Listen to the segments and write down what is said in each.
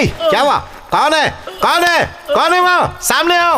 क्या हुआ? कौन है? कौन है? कौन है वहां? सामने आओ।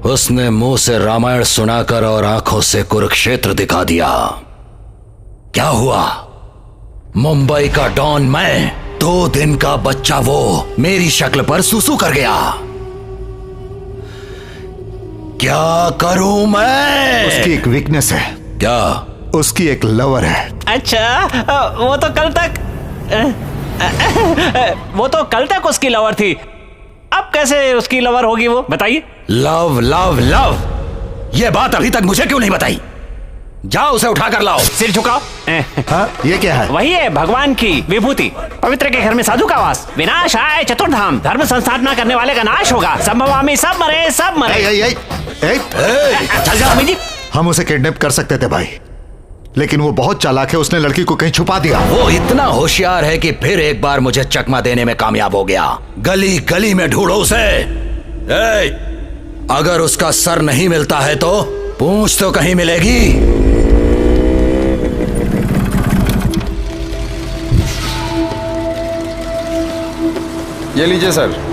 उसने मुंह से रामायण सुनाकर और आंखों से कुरुक्षेत्र दिखा दिया। क्या हुआ? मुंबई का डॉन मैं, 2 दिन का बच्चा वो मेरी शक्ल पर सुसु कर गया। क्या करूं मैं? उसकी एक वीकनेस है। क्या? उसकी एक लवर है। अच्छा, वो तो कल तक उसकी लवर थी। अब कैसे उसकी लवर होगी वो, बताइए। लव लव लव, ये बात अभी तक मुझे क्यों नहीं बताई? जाओ उसे उठा कर लाओ। सिर झुकाओ। हाँ, ये क्या है? वही है भगवान की विभूति। पवित्र के घर में साधु का वास। विनाश आए चतुर्धाम, धर्म संस्थापना करने वाले का नाश होगा। संभवामी सब मरे, सब मरे। चल जा। जी, हम उसे किडनैप कर सकते थे भाई, लेकिन वो बहुत चालाक है। उसने लड़की को कहीं छुपा दिया। वो इतना होशियार है कि फिर एक बार मुझे चकमा देने में कामयाब हो गया। गली गली में ढूंढो उसे। अगर उसका सर नहीं मिलता है तो पूंछ तो कहीं मिलेगी। ये लीजिए सर।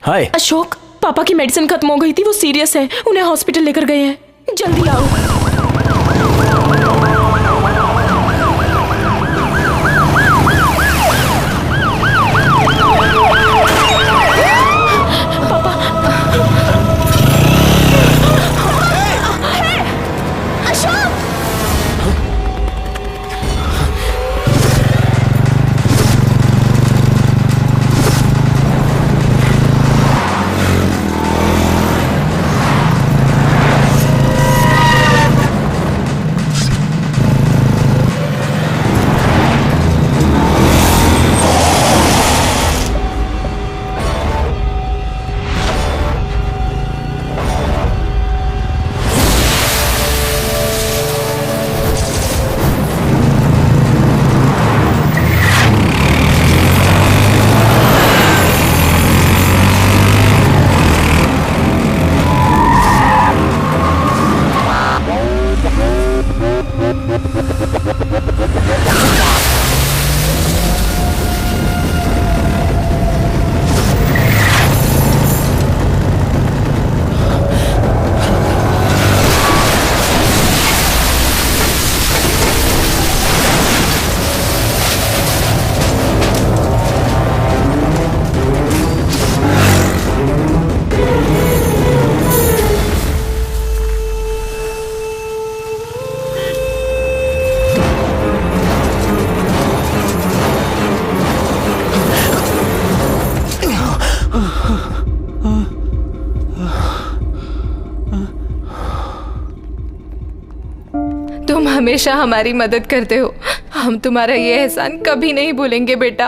हाय अशोक, पापा की मेडिसिन खत्म हो गई थी, वो सीरियस है, उन्हें हॉस्पिटल लेकर गए हैं, जल्दी आओ। पापा। अशोक। हमेशा हमारी मदद करते हो। हम तुम्हारा ये एहसान कभी नहीं भूलेंगे बेटा।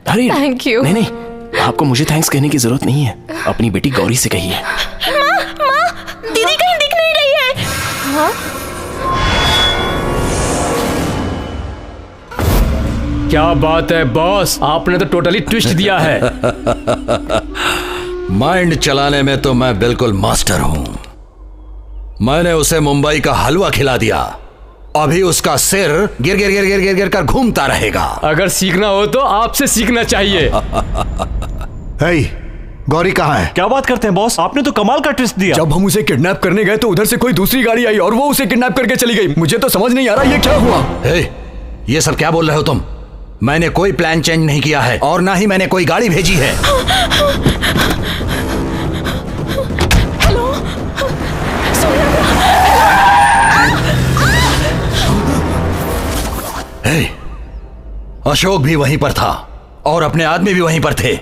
अरे थैंक यू। नहीं, आपको मुझे थैंक्स कहने की जरूरत नहीं है, अपनी बेटी गौरी से कहिए। माँ, दीदी कहीं दिख नहीं रही है। हाँ? क्या बात है बॉस, आपने तो टोटली ट्विस्ट दिया है। माइंड चलाने में तो मैं बिल्कुल मास्टर हूं। मैंने उसे मुंबई का हलवा खिला दिया, अभी उसका सिर गिर गिर गिर गिर गिर गिर कर घूमता रहेगा। अगर सीखना हो तो आपसे सीखना चाहिए। हे, गौरी कहाँ है? क्या बात करते हैं बॉस, आपने तो कमाल का ट्विस्ट दिया। जब हम उसे किडनैप करने गए तो उधर से कोई दूसरी गाड़ी आई और वो उसे किडनैप करके चली गई। मुझे तो समझ नहीं आ रहा ये क्या हुआ। हे, ये सब क्या बोल रहे हो तुम? मैंने कोई प्लान चेंज नहीं किया है और ना ही मैंने कोई गाड़ी भेजी है। हे, अशोक भी वहीं पर था और अपने आदमी भी वहीं पर थे।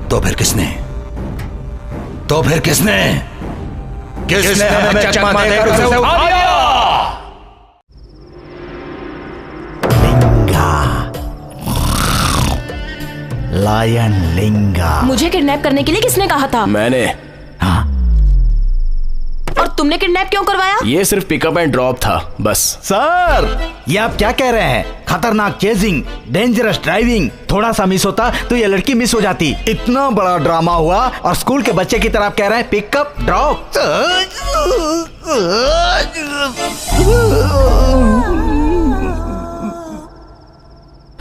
तो फिर किसने हमें चकमा देकर उसे उठा लिया? लायन लिंगा। मुझे किडनैप करने के लिए किसने कहा था? मैंने। हाँ? और तुमने किडनैप क्यों करवाया? ये सिर्फ पिकअप एंड ड्रॉप था बस। सर, ये आप क्या कह रहे हैं? खतरनाक चेजिंग, डेंजरस ड्राइविंग। थोड़ा सा मिस होता तो ये लड़की मिस हो जाती। इतना बड़ा ड्रामा हुआ और स्कूल के बच्चे की तरह आप कह रहे हैं पिकअप ड्रॉप।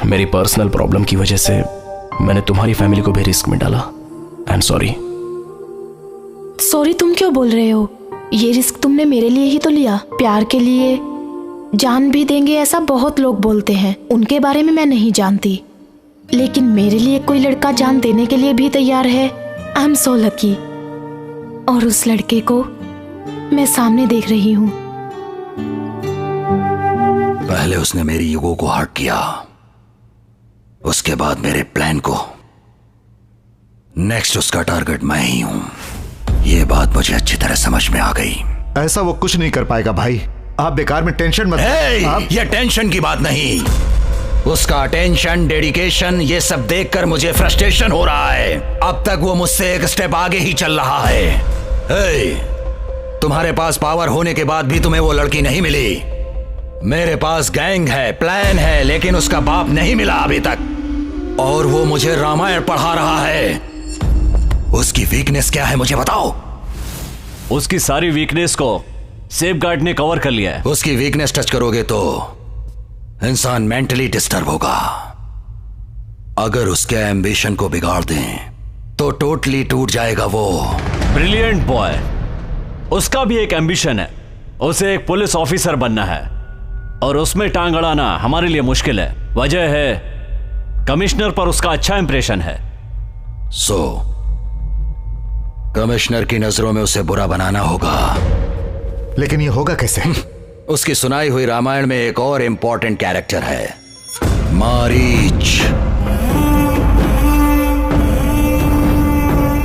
मेरी पर्सनल प्रॉब्लम की वजह से मैंने तुम्हारी फैमिली को भी रिस्क में डाला। I am sorry. सॉरी तुम क्यों बोल रहे हो? ये रिस्क तुमने मेरे लिए ही तो लिया। प्यार के लिए जान भी देंगे ऐसा बहुत लोग बोलते हैं, उनके बारे में मैं नहीं जानती, लेकिन मेरे लिए कोई लड़का जान देने के लिए भी तैयार है। I am so lucky. और उस लड़के को मैं सामने देख रही हूँ। पहले उसने मेरी ईगो को हर्ट किया, उसके बाद मेरे प्लान को। नेक्स्ट उसका टारगेट मैं ही हूं। ये बात मुझे अच्छी तरह समझ में आ गई। ऐसा वो कुछ नहीं कर पाएगा भाई, आप बेकार में टेंशन मत। ये टेंशन की बात नहीं, उसका अटेंशन, डेडिकेशन, ये सब देखकर मुझे फ्रस्ट्रेशन हो रहा है। अब तक वो मुझसे एक स्टेप आगे ही चल रहा है। तुम्हारे पास पावर होने के बाद भी तुम्हें वो लड़की नहीं मिली। मेरे पास गैंग है, प्लान है, लेकिन उसका बाप नहीं मिला अभी तक। और वो मुझे रामायण पढ़ा रहा है। उसकी वीकनेस क्या है मुझे बताओ। उसकी सारी वीकनेस को सेफगार्ड ने कवर कर लिया है। उसकी वीकनेस टच करोगे तो इंसान मेंटली डिस्टर्ब होगा। अगर उसके एम्बिशन को बिगाड़ दें तो टोटली टूट जाएगा वो। Brilliant boy. उसका भी एक एम्बिशन है, उसे एक पुलिस ऑफिसर बनना है और उसमें टांग अड़ाना हमारे लिए मुश्किल है। वजह है कमिश्नर पर उसका अच्छा इंप्रेशन है। कमिश्नर की नजरों में उसे बुरा बनाना होगा। लेकिन ये होगा कैसे? उसकी सुनाई हुई रामायण में एक और इंपॉर्टेंट कैरेक्टर है, मारीच।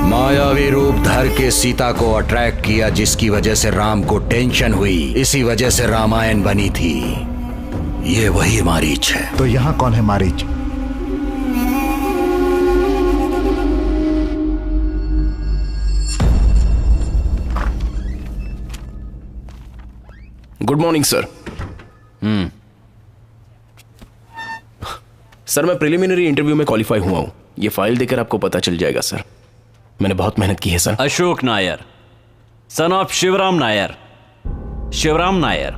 मायावी रूप धर के सीता को अट्रैक्ट किया, जिसकी वजह से राम को टेंशन हुई। इसी वजह से रामायण बनी थी। ये वही मारीच है। तो यहाँ कौन है Marich? Good morning sir. Sir, मैं प्रिलिमिनरी इंटरव्यू में क्वालिफाई हुआ हूं। ये फाइल देखकर आपको पता चल जाएगा सर। मैंने बहुत मेहनत की है sir. Ashok Nair, son of Shivram Nair. Shivram Nair,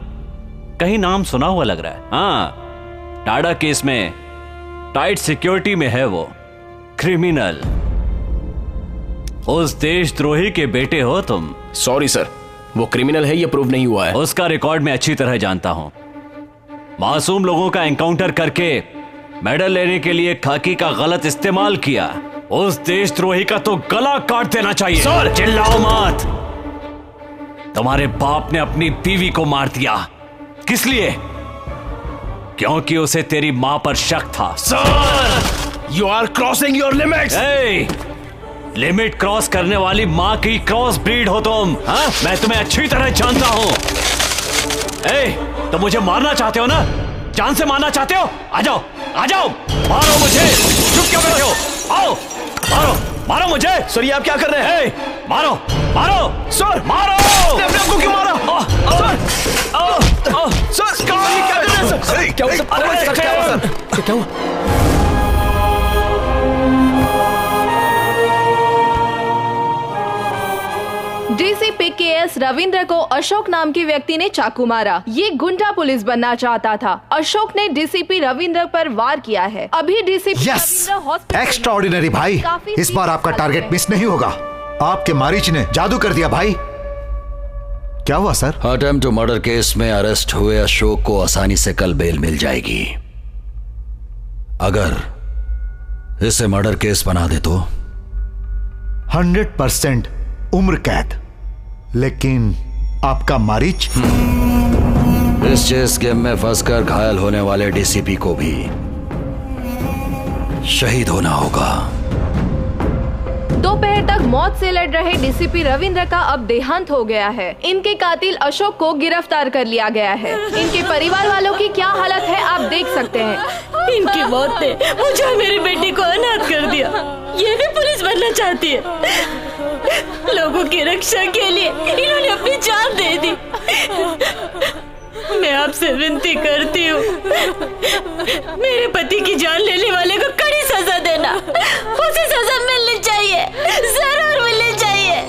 कहीं नाम सुना हुआ लग रहा है। हाँ, टाडा केस में टाइट सिक्योरिटी में है वो। क्रिमिनल। उस देशद्रोही के बेटे हो तुम। सॉरी सर, वो क्रिमिनल है ये प्रूव नहीं हुआ है। उसका रिकॉर्ड मैं अच्छी तरह जानता हूं। मासूम लोगों का एनकाउंटर करके मेडल लेने के लिए खाकी का गलत इस्तेमाल किया। उस देशद्रोही का तो गला काट देना चाहिए। सर, चिल्लाओ मत। तुम्हारे बाप ने अपनी बीवी को मार दिया। किस लिए? क्योंकि उसे तेरी मां पर शक था। Sir, you are crossing your limits. Limit cross करने वाली मां की क्रॉस ब्रीड हो तुम। हाँ? मैं तुम्हें अच्छी तरह जानता हूं। तो मुझे मारना चाहते हो ना? जान से मारना चाहते हो? आ जाओ, आ जाओ, मारो मुझे। चुप क्यों बैठे हो? आओ, मारो, मारो मुझे। सर ये आप क्या कर रहे हैं? मारो, मारो सर, मारो। अपने आपको क्यों मारा? सर क्या कर रहे हैं सर? क्या हुआ? क्या हुआ सर? क्या हुआ? डीसीपी केएस रविंद्र को अशोक नाम के व्यक्ति ने चाकू मारा। ये गुंडा पुलिस बनना चाहता था। अशोक ने डीसीपी रविंद्र पर वार किया है। अभी डीसीपी रविंद्र हॉस्पिटल। एक्स्ट्राऑर्डिनरी भाई, इस बार आपका टारगेट मिस नहीं होगा। आपके मारीच ने जादू कर दिया भाई। क्या हुआ sir? Attempt to murder case में अरेस्ट हुए अशोक को आसानी से कल बेल मिल जाएगी। अगर इसे मर्डर केस बना दे तो 100% उम्र कैद। लेकिन आपका मारीच? इस चेस गेम में फंसकर घायल होने वाले डीसीपी को भी शहीद होना होगा। दोपहर तक मौत से लड़ रहे डीसीपी रविंद्र का अब देहांत हो गया है। इनके कातिल अशोक को गिरफ्तार कर लिया गया है। इनके परिवार वालों की क्या हालत है आप देख सकते हैं। इनकी मौत ने मुझे और मेरी बेटी को अनाथ कर दिया। ये भी पुलिस बनना चाहती है। लोगों की रक्षा के लिए इन्होंने अपनी जान दे दी। मैं आपसे विनती करती हूँ, मेरे पति की जान लेने वाले को कड़ी सजा देना। उसे सजा मिलनी चाहिए, जरूर मिलनी चाहिए।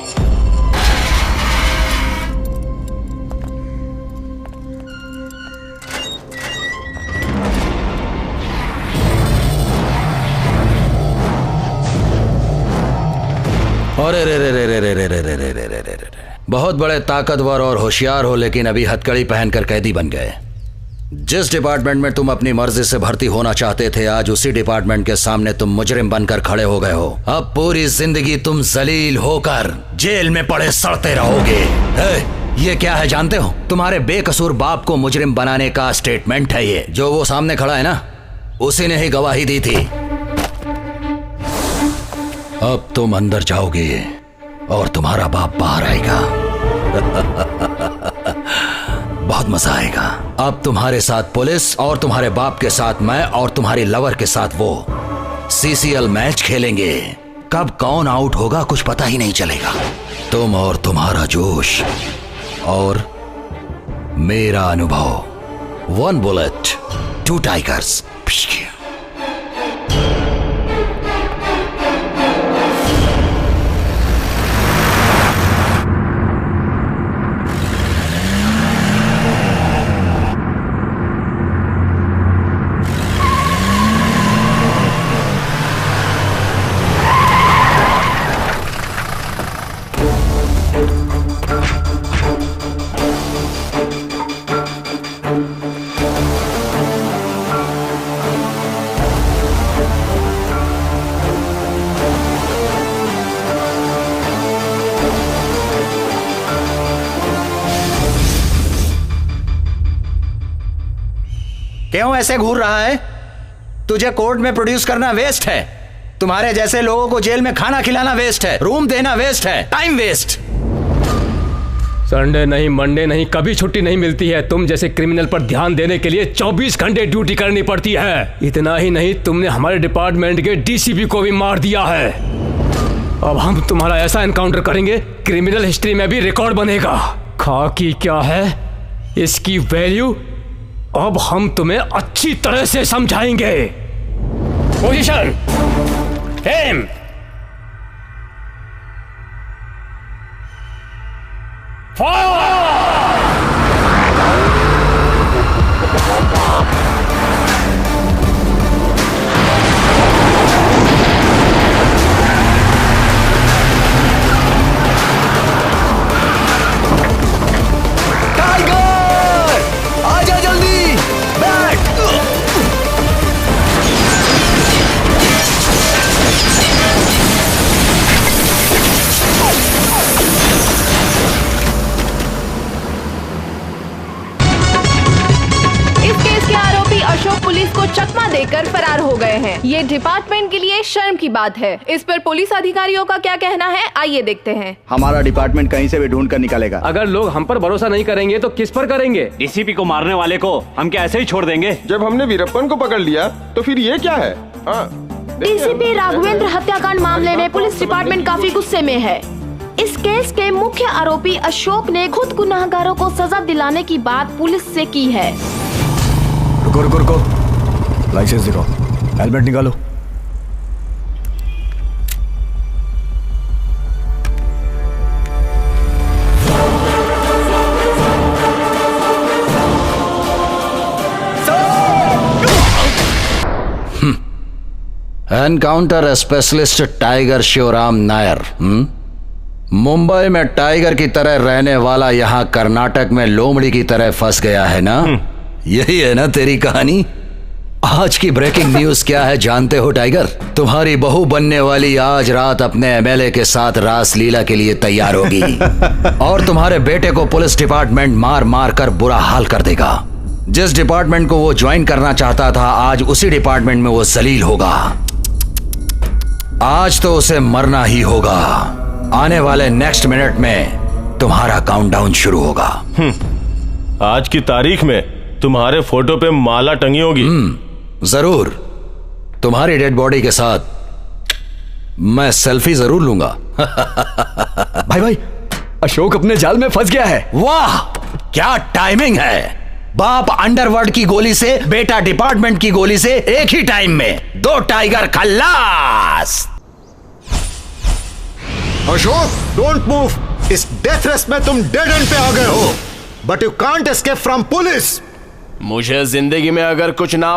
अरे रे रे रे रे रे रे रे रे रे रे रे रे रे। बहुत बड़े ताकतवर और होशियार हो, लेकिन अभी हथकड़ी पहनकर कैदी बन गए। जिस डिपार्टमेंट में तुम अपनी मर्जी से भर्ती होना चाहते थे, आज उसी डिपार्टमेंट के सामने तुम मुजरिम बनकर खड़े हो गए हो। अब पूरी जिंदगी तुम जलील होकर जेल में पड़े सड़ते रहोगे। ये क्या है जानते हो? तुम्हारे बेकसूर बाप को मुजरिम बनाने का स्टेटमेंट है ये। जो वो सामने खड़ा है ना, उसी ने ही गवाही दी थी। अब तुम अंदर जाओगे और तुम्हारा बाप बाहर आएगा। बहुत मजा आएगा। अब तुम्हारे साथ पुलिस और तुम्हारे बाप के साथ मैं और तुम्हारी लवर के साथ वो सीसीएल मैच खेलेंगे। कब कौन आउट होगा कुछ पता ही नहीं चलेगा। तुम और तुम्हारा जोश और मेरा अनुभव। 1 बुलेट 2 टाइगर्स। क्यों ऐसे घूर रहा है? तुझे कोर्ट में प्रोड्यूस करना वेस्ट है। तुम्हारे जैसे लोगों को जेल में खाना खिलाना वेस्ट है, रूम देना वेस्ट है, टाइम वेस्ट। संडे नहीं, मंडे नहीं, कभी छुट्टी नहीं मिलती है। तुम जैसे क्रिमिनल पर ध्यान देने के लिए 24 घंटे ड्यूटी करनी पड़ती है। इतना ही नहीं, तुमने हमारे डिपार्टमेंट के डीसीपी को भी मार दिया है। अब हम तुम्हारा ऐसा एनकाउंटर करेंगे, क्रिमिनल हिस्ट्री में भी रिकॉर्ड बनेगा। खाकी क्या है, इसकी वैल्यू अब हम तुम्हें अच्छी तरह से समझाएंगे। Position, aim, fire. देकर फरार हो गए हैं। ये डिपार्टमेंट के लिए शर्म की बात है। इस पर पुलिस अधिकारियों का क्या कहना है, आइए देखते हैं। हमारा डिपार्टमेंट कहीं से भी ढूंढ कर निकालेगा। अगर लोग हम पर भरोसा नहीं करेंगे तो किस पर करेंगे? डीसीपी को मारने वाले को हम क्या ऐसे ही छोड़ देंगे? जब हमने वीरप्पन को पकड़ लिया तो फिर ये क्या है? डीसीपी राघवेंद्र हत्याकांड मामले में पुलिस डिपार्टमेंट काफी गुस्से में है। इस केस के मुख्य आरोपी अशोक ने खुद गुनाहगारों को सजा दिलाने की बात पुलिस से की है। रुको रुको रुको, लाइसेंस दिखाओ, हेलमेट निकालो। Encounter specialist Tiger Shivram Nair. Mumbai में टाइगर की तरह रहने वाला यहाँ कर्नाटक में लोमड़ी की तरह फंस गया है ना? यही है ना तेरी कहानी? आज की ब्रेकिंग न्यूज क्या है जानते हो टाइगर? तुम्हारी बहू बनने वाली आज रात अपने एमएलए के साथ रास लीला के लिए तैयार होगी और तुम्हारे बेटे को पुलिस डिपार्टमेंट मार मार कर बुरा हाल कर देगा। जिस डिपार्टमेंट को वो ज्वाइन करना चाहता था, आज उसी डिपार्टमेंट में वो जलील होगा। आज तो उसे मरना ही होगा। आने वाले नेक्स्ट मिनट में तुम्हारा काउंटडाउन शुरू होगा। आज की तारीख में तुम्हारे फोटो पे माला टंगी होगी। जरूर। तुम्हारी डेड बॉडी के साथ मैं सेल्फी जरूर लूंगा। भाई भाई, अशोक अपने जाल में फंस गया है। वाह, क्या टाइमिंग है। बाप अंडरवर्ल्ड की गोली से, बेटा डिपार्टमेंट की गोली से एक ही टाइम में 2 टाइगर खल्लास। Ashok, don't move. इस डेथ रेस में तुम डेड एंड पे आ गए हो, but you can't escape from police. मुझे जिंदगी में अगर कुछ ना